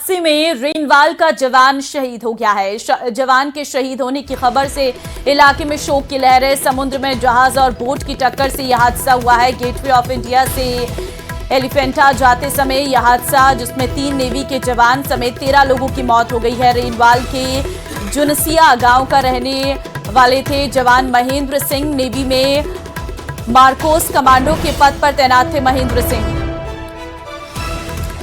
हादसे में रेनवाल का जवान शहीद हो गया है। जवान के शहीद होने की खबर से इलाके में शोक की लहर है। समुद्र में जहाज और बोट की टक्कर से यह हादसा हुआ है। गेटवे ऑफ इंडिया से एलिफेंटा जाते समय यह हादसा, जिसमें 3 नेवी के जवान समेत 13 लोगों की मौत हो गई है। रेनवाल के जुनसिया गांव का रहने वाले थे जवान महेंद्र सिंह। नेवी में मार्कोस कमांडो के पद पर तैनात थे महेंद्र सिंह।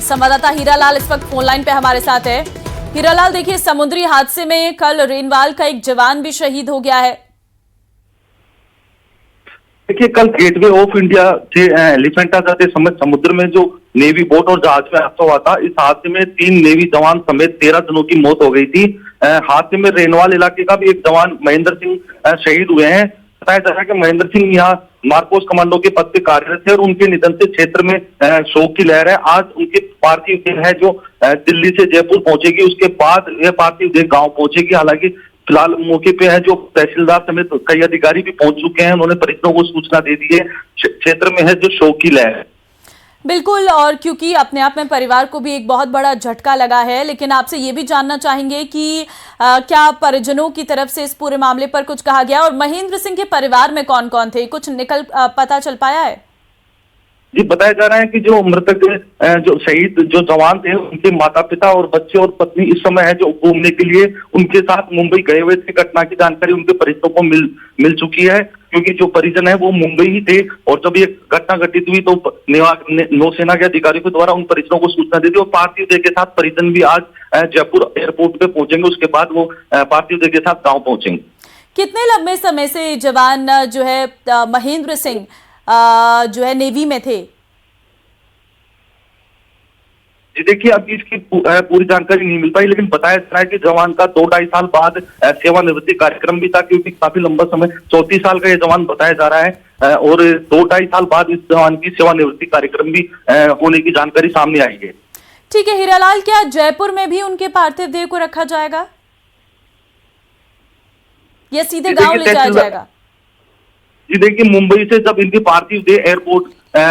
संवाददाता हीरालाल इस वक्त फोन लाइन पे हमारे साथ है। हीरालाल, देखिए, समुद्री हादसे में कल रेनवाल का एक जवान भी शहीद हो गया है। देखिए, कल गेटवे ऑफ इंडिया से एलिफेंटा जाते समय समुद्र में जो नेवी बोट और जहाज में हादसा हुआ था, इस हादसे में 3 नेवी जवान समेत 13 जनों की मौत हो गई थी। हादसे में रेनवाल इलाके का भी एक जवान महेंद्र सिंह शहीद हुए हैं। बताया जा रहा है कि महेंद्र सिंह यहाँ मार्कोस कमांडो के पद पे कार्यरत थे और उनके निधन से क्षेत्र में शोक की लहर है। आज उनके पार्थिव देह है जो दिल्ली से जयपुर पहुंचेगी, उसके बाद यह पार्थिव देह गांव पहुंचेगी। हालांकि फिलहाल मौके पे है जो तहसीलदार समेत कई अधिकारी भी पहुंच चुके हैं, उन्होंने परिजनों को सूचना दे दी है। क्षेत्र में है जो शोक की लहर है। बिल्कुल, और क्योंकि अपने आप में परिवार को भी एक बहुत बड़ा झटका लगा है, लेकिन आपसे ये भी जानना चाहेंगे कि क्या परिजनों की तरफ से इस पूरे मामले पर कुछ कहा गया, और महेंद्र सिंह के परिवार में कौन कौन थे, कुछ पता चल पाया है? जी, बताया जा रहा है कि जो मृतक जो शहीद जो जवान थे, उनके माता पिता और बच्चे और पत्नी इस समय है जो घूमने के लिए उनके साथ मुंबई गए हुए थे। घटना की जानकारी उनके परिजनों को मिल चुकी है, क्योंकि जो परिजन है वो मुंबई ही थे और जब ये घटना घटित हुई तो नौसेना के अधिकारियों के द्वारा उन परिजनों को सूचना दे दी और पार्थिव देह के साथ परिजन भी आज जयपुर एयरपोर्ट पे पहुंचेंगे। उसके बाद वो पार्थिव देह के साथ गाँव पहुंचेंगे। कितने लंबे समय से जवान जो है महेंद्र सिंह जो है नेवी में थे? जी, देखिए, अभी इसकी पूरी जानकारी नहीं मिल पाई, लेकिन बताया जा रहा है कि जवान का 2-2.5 साल बाद सेवानिवृत्ति कार्यक्रम भी था, क्योंकि काफी लंबा समय 34 साल का ये जवान बताया जा रहा है और 2-2.5 साल बाद इस जवान की सेवानिवृत्ति कार्यक्रम भी होने की जानकारी सामने आई है। ठीक है हीरालाल, क्या जयपुर में भी उनके पार्थिव देह को रखा जाएगा या सीधे गांव ले जाया जाएगा? जी, देखिए, मुंबई से जब इनकी पार्थिव देह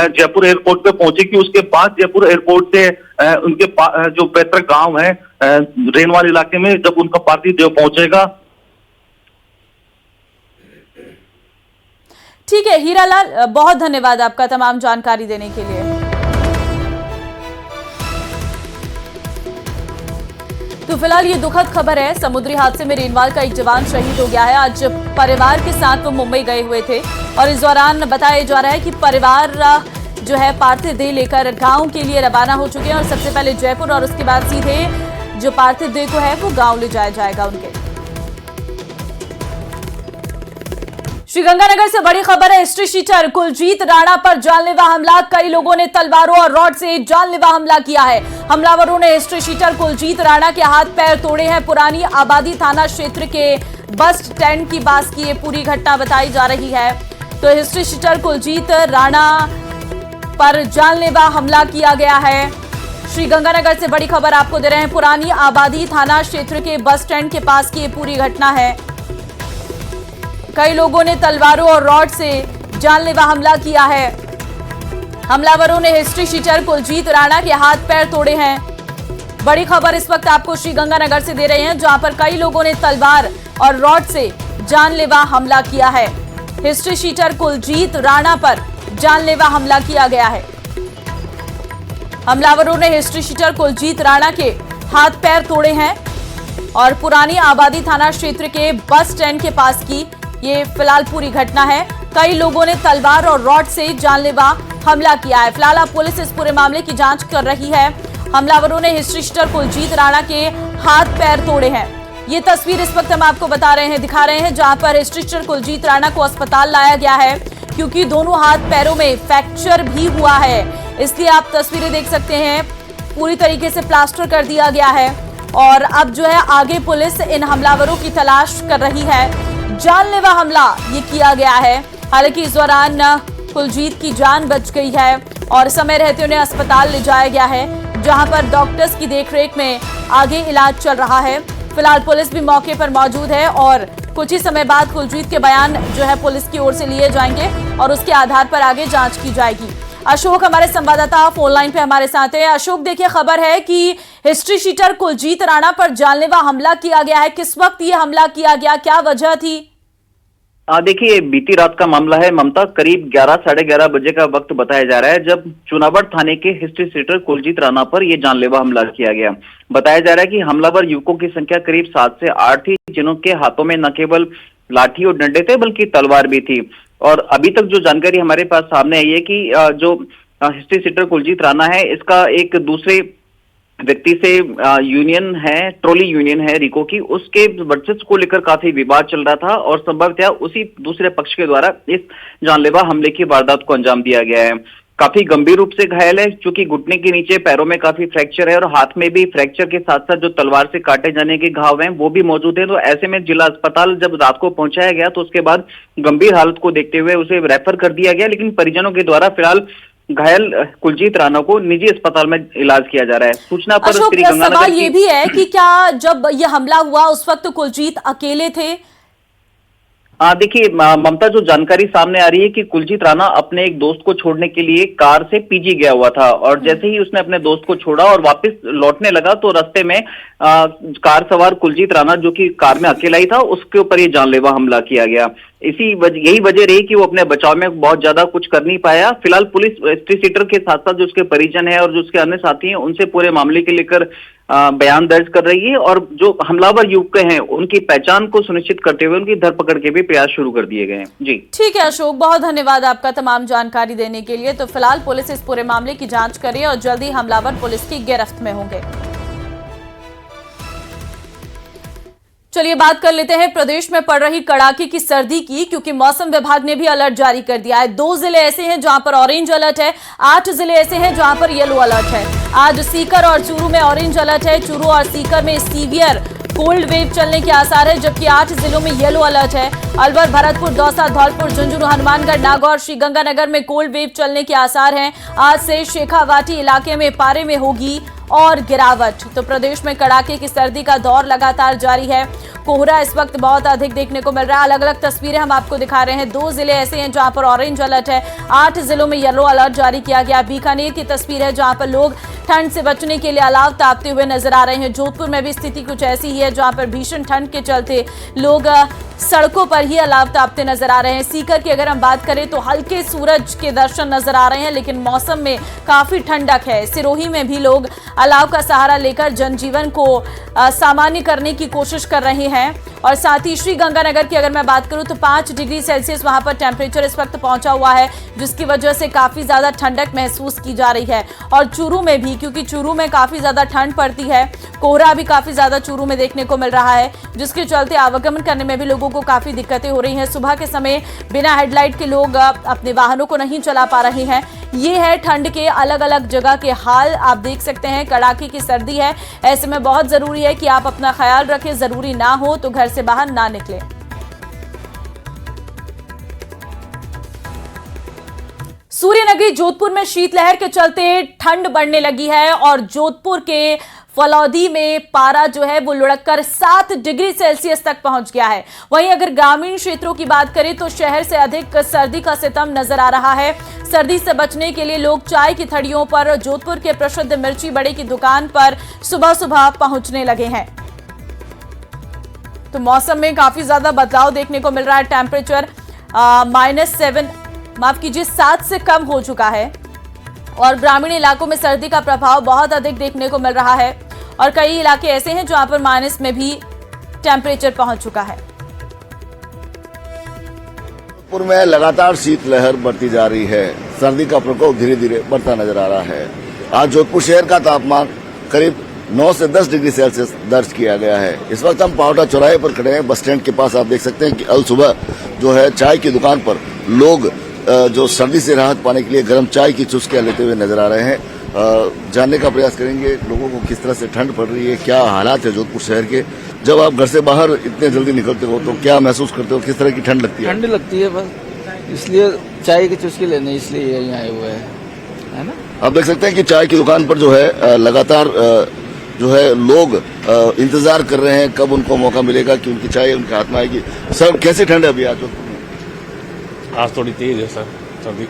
जयपुर एयरपोर्ट पे पहुंचेगी, उसके बाद जयपुर एयरपोर्ट से उनके जो पैतृक गांव है रेनवाल इलाके में, जब उनका पार्थिव देह पहुंचेगा। ठीक है हीरालाल, बहुत धन्यवाद आपका तमाम जानकारी देने के लिए। तो फिलहाल ये दुखद खबर है, समुद्री हादसे में रेनवाल का एक जवान शहीद हो गया है। आज परिवार के साथ वो मुंबई गए हुए थे और इस दौरान बताया जा रहा है कि परिवार जो है पार्थिव देह लेकर गांव के लिए रवाना हो चुके हैं और सबसे पहले जयपुर और उसके बाद सीधे जो पार्थिव देह को है वो गांव ले जाया जाएगा उनके। श्रीगंगानगर से बड़ी खबर है। हिस्ट्री शीटर कुलजीत राणा पर जानलेवा हमला, कई लोगों ने तलवारों और रॉड से जानलेवा हमला किया है। हमलावरों ने हिस्ट्री शीटर कुलजीत राणा के हाथ पैर तोड़े हैं। पुरानी आबादी थाना क्षेत्र के बस स्टैंड की पास की ये पूरी घटना बताई जा रही है। तो हिस्ट्री शीटर कुलजीत राणा पर जानलेवा हमला किया गया है। श्रीगंगानगर से बड़ी खबर आपको दे रहे हैं। पुरानी आबादी थाना क्षेत्र के बस स्टैंड के पास की ये पूरी घटना है। कई लोगों ने तलवारों और रॉड से जानलेवा हमला किया है। हमलावरों ने हिस्ट्री शीटर कुलजीत राणा के हाथ पैर तोड़े हैं। बड़ी खबर इस वक्त आपको श्रीगंगानगर से दे रहे हैं, जहां पर कई लोगों ने तलवार और रॉड से जानलेवा हमला किया है। हिस्ट्री शीटर कुलजीत राणा पर जानलेवा हमला किया गया है। हमलावरों ने हिस्ट्री शीटर कुलजीत राणा के हाथ पैर तोड़े हैं और पुरानी आबादी थाना क्षेत्र के बस स्टैंड के पास की ये फिलहाल पूरी घटना है। कई लोगों ने तलवार और रॉड से जानलेवा हमला किया है। फिलहाल अब पुलिस इस पूरे मामले की जांच कर रही है। हमलावरों ने हिस्ट्री शीटर कुलजीत राणा के हाथ पैर तोड़े हैं। ये तस्वीर इस वक्त हम आपको बता रहे हैं, दिखा रहे हैं, जहां पर हिस्ट्री शीटर कुलजीत राणा को अस्पताल लाया गया है, क्योंकि दोनों हाथ पैरों में फ्रैक्चर भी हुआ है। इसलिए आप तस्वीरें देख सकते हैं, पूरी तरीके से प्लास्टर कर दिया गया है और अब जो है आगे पुलिस इन हमलावरों की तलाश कर रही है। जानलेवा हमला ये किया गया है। हालांकि इस दौरान कुलजीत की जान बच गई है और समय रहते उन्हें अस्पताल ले जाया गया है, जहां पर डॉक्टर्स की देखरेख में आगे इलाज चल रहा है। फिलहाल पुलिस भी मौके पर मौजूद है और कुछ ही समय बाद कुलजीत के बयान जो है पुलिस की ओर से लिए जाएंगे और उसके आधार पर आगे जांच की जाएगी। अशोक हमारे संवाददाता फोन लाइन पे हमारे साथ हैं। अशोक, देखिए, खबर है कि हिस्ट्री शीटर कुलजीत राणा पर जानलेवा हमला किया गया है। किस वक्त ये हमला किया गया, क्या वजह थी? देखिए, बीती रात का मामला है ममता। करीब 11 साढ़े 11 बजे का वक्त बताया जा रहा है जब चुनावड़ थाने के हिस्ट्री शीटर कुलजीत राणा पर यह जानलेवा हमला किया गया। बताया जा रहा है कि हमलावर युवकों की संख्या करीब 7 से 8 थी, जिनके हाथों में न केवल लाठी और डंडे थे बल्कि तलवार भी थी। और अभी तक जो जानकारी हमारे पास सामने आई है कि जो हिस्ट्री शीटर कुलजीत राणा है, इसका एक दूसरे व्यक्ति से यूनियन है, ट्रॉली यूनियन है रिको की, उसके वर्चस्व को लेकर काफी विवाद चल रहा था और संभवतः उसी दूसरे पक्ष के द्वारा इस जानलेवा हमले की वारदात को अंजाम दिया गया है। काफी गंभीर रूप से घायल है, क्योंकि घुटने के नीचे पैरों में काफी फ्रैक्चर है और हाथ में भी फ्रैक्चर के साथ साथ जो तलवार से काटे जाने के घाव हैं वो भी मौजूद है। तो ऐसे में जिला अस्पताल जब रात को पहुंचाया गया तो उसके बाद गंभीर हालत को देखते हुए उसे रेफर कर दिया गया, लेकिन परिजनों के द्वारा फिलहाल घायल कुलजीत राणा को निजी अस्पताल में इलाज किया जा रहा है। सूचना पर सवाल ये भी है कि क्या जब यह हमला हुआ उस वक्त कुलजीत अकेले थे? देखिए ममता, जो जानकारी सामने आ रही है कि कुलजीत राणा अपने एक दोस्त को छोड़ने के लिए कार से पीजी गया हुआ था और जैसे ही उसने अपने दोस्त को छोड़ा और वापस लौटने लगा तो रास्ते में कार सवार कुलजीत राणा, जो कि कार में अकेला ही था, उसके ऊपर ये जानलेवा हमला किया गया। यही वजह रही कि वो अपने बचाव में बहुत ज्यादा कुछ कर नहीं पाया। फिलहाल पुलिस हिस्ट्री शीटर के साथ साथ जो उसके परिजन है और जो उसके अन्य साथी हैं उनसे पूरे मामले के लेकर बयान दर्ज कर रही है और जो हमलावर युवक हैं उनकी पहचान को सुनिश्चित करते हुए उनकी धरपकड़ के भी प्रयास शुरू कर दिए गए हैं। जी ठीक है अशोक, बहुत धन्यवाद आपका तमाम जानकारी देने के लिए। तो फिलहाल पुलिस इस पूरे मामले की जांच करे और जल्दी हमलावर पुलिस की गिरफ्त में होंगे। चलिए बात कर लेते हैं प्रदेश में पड़ रही कड़ाके की सर्दी की, क्योंकि मौसम विभाग ने भी अलर्ट जारी कर दिया है। 2 जिले ऐसे हैं जहां पर ऑरेंज अलर्ट है, 8 जिले ऐसे हैं जहां पर येलो अलर्ट है। आज सीकर और चूरू में ऑरेंज अलर्ट है, चूरू और सीकर में सीवियर कोल्ड वेव चलने के आसार है, जबकि 8 जिलों में येलो अलर्ट है। अलवर, भरतपुर, दौसा, धौलपुर, झुंझुनू, हनुमानगढ़, नागौर, श्रीगंगानगर में कोल्ड वेव चलने के आसार हैं। आज से शेखावाटी इलाके में पारे में होगी और गिरावट। तो प्रदेश में कड़ाके की सर्दी का दौर लगातार जारी है। कोहरा इस वक्त बहुत अधिक देखने को मिल रहा है। अलग अलग तस्वीरें हम आपको दिखा रहे हैं। 2 जिले ऐसे हैं जहां पर ऑरेंज अलर्ट है, 8 जिलों में येलो अलर्ट जारी किया गया। बीकानेर की तस्वीर है जहां पर लोग ठंड से बचने के लिए अलाव तापते हुए नजर आ रहे हैं। जोधपुर में भी स्थिति कुछ ऐसी ही है जहां पर भीषण ठंड के चलते लोग सड़कों पर ही अलाव तापते नजर आ रहे हैं। सीकर की अगर हम बात करें तो हल्के सूरज के दर्शन नजर आ रहे हैं, लेकिन मौसम में काफी ठंडक है। सिरोही में भी लोग अलाव का सहारा लेकर जनजीवन को सामान्य करने की कोशिश कर रहे हैं। और साथ ही श्रीगंगानगर की अगर मैं बात करूं तो 5 डिग्री सेल्सियस वहां पर टेम्परेचर इस वक्त पहुंचा हुआ है, जिसकी वजह से काफी ज्यादा ठंडक महसूस की जा रही है। और चूरू में भी, क्योंकि चूरू में काफी ज्यादा ठंड पड़ती है, कोहरा भी काफी ज्यादा चूरू में देखने को मिल रहा है, जिसके चलते आवागमन करने में भी लोगों को काफी दिक्कतें हो रही हैं। सुबह के समय बिना हेडलाइट के लोग अपने वाहनों को नहीं चला पा रहे हैं। ये है ठंड के अलग अलग जगह के हाल, आप देख सकते हैं। कड़ाके की सर्दी है, ऐसे में बहुत जरूरी है कि आप अपना ख्याल रखें, जरूरी ना हो तो घर से बाहर ना निकलें। सूर्यनगरी जोधपुर में शीतलहर के चलते ठंड बढ़ने लगी है और जोधपुर के फलौदी में पारा जो है वो लुढ़ककर 7 डिग्री सेल्सियस तक पहुंच गया है। वहीं अगर ग्रामीण क्षेत्रों की बात करें तो शहर से अधिक सर्दी का सितम नजर आ रहा है। सर्दी से बचने के लिए लोग चाय की थड़ियों पर जोधपुर के प्रसिद्ध मिर्ची बड़े की दुकान पर सुबह सुबह पहुंचने लगे हैं। तो मौसम में काफी ज्यादा बदलाव देखने को मिल रहा है। टेम्परेचर -7 से कम हो चुका है और ग्रामीण इलाकों में सर्दी का प्रभाव बहुत अधिक देखने को मिल रहा है और कई इलाके ऐसे हैं जहां पर माइनस में भी टेम्परेचर पहुंच चुका है। जोधपुर में लगातार शीतलहर बढ़ती जा रही है। सर्दी का प्रकोप धीरे धीरे बढ़ता नजर आ रहा है। आज जोधपुर शहर का तापमान करीब 9 से 10 डिग्री सेल्सियस दर्ज किया गया है। इस वक्त हम पावटा चौराहे पर खड़े हैं। बस स्टैंड के पास आप देख सकते हैं कि अल सुबह जो है चाय की दुकान पर लोग जो सर्दी से राहत पाने के लिए गर्म चाय की चुस्कियां लेते हुए नजर आ रहे हैं। जानने का प्रयास करेंगे लोगों को किस तरह से ठंड पड़ रही है, क्या हालात है जोधपुर शहर के। जब आप घर से बाहर इतने जल्दी निकलते हो तो क्या महसूस करते हो, किस तरह की ठंड लगती है? ठंड लगती है बस, इसलिए चाय की चुस्की लेने इसलिए यहीं आए हुए हैं, है ना। आप देख सकते हैं कि चाय की दुकान पर जो है लगातार जो है लोग इंतजार कर रहे हैं कब उनको मौका मिलेगा कि उनकी चाय उनके हाथ में आएगी। सर कैसी ठंड है अभी आज? आज थोड़ी तेज है सर सर्दी।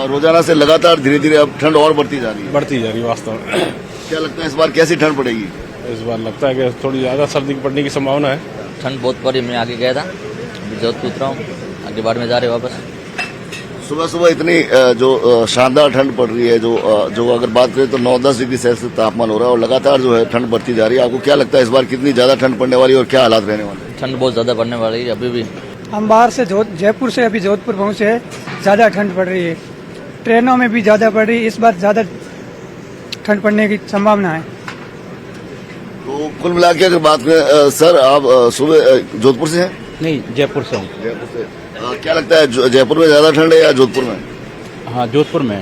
रोजाना से लगातार धीरे धीरे अब ठंड और बढ़ती जा रही है। बढ़ती जा रही है वास्तव में। क्या लगता है इस बार कैसी ठंड पड़ेगी? इस बार लगता है कि थोड़ी ज़्यादा सर्दी पड़ने की संभावना है। ठंड बहुत पड़ी, मैं आगे गया था, अभी जोधपुर उतरा हूँ, आगे बाढ़ में जा रहे वापस। सुबह सुबह इतनी जो शानदार ठंड पड़ रही है, जो अगर बात करें तो 9-10 डिग्री सेल्सियस तापमान हो रहा है और लगातार जो है ठंड बढ़ती जा रही है। आपको क्या लगता है इस बार कितनी ज्यादा ठंड पड़ने वाली है और क्या हालात रहने वाले हैं? ठंड बहुत ज़्यादा पड़ने वाली है अभी भी। हम बाहर से जयपुर से अभी जोधपुर पहुंचे हैं, ज़्यादा ठंड पड़ रही है, ट्रेनों में भी ज़्यादा पड़ रही है, इस बार ज़्यादा ठंड पड़ने की संभावना है। तो कुल मिला के अगर बात करें सर, आप सुबह जोधपुर से हैं? नहीं, जयपुर से हूँ। जयपुर से। क्या लगता है जयपुर में ज्यादा ठंड है या जोधपुर में? हाँ, जोधपुर में।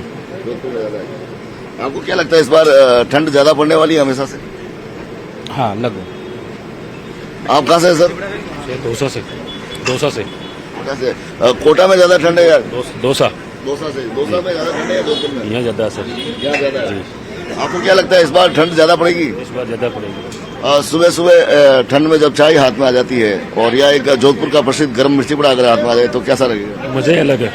जोधपुर में ज्यादा है। आपको क्या लगता है इस बार ठंड ज्यादा पड़ने वाली है हमेशा से? हाँ, लगभग। आप कहाँ से हैं सर? दौसा से। दौसा से। कोटा से। कोटा में ज्यादा ठंड है या दौसा। दौसा से? दौसा में ज्यादा ठंड है या जोधपुर में? यहाँ ज़्यादा सर। यहाँ ज्यादा है। आपको क्या लगता है इस बार ठंड ज्यादा पड़ेगी? इस बार ज़्यादा पड़ेगी। सुबह सुबह ठंड में जब चाय हाथ में आ जाती है और या एक जोधपुर का प्रसिद्ध गर्म मिर्ची बड़ा अगर हाथ में आ जाए तो कैसा लगेगा? मज़े अलग है।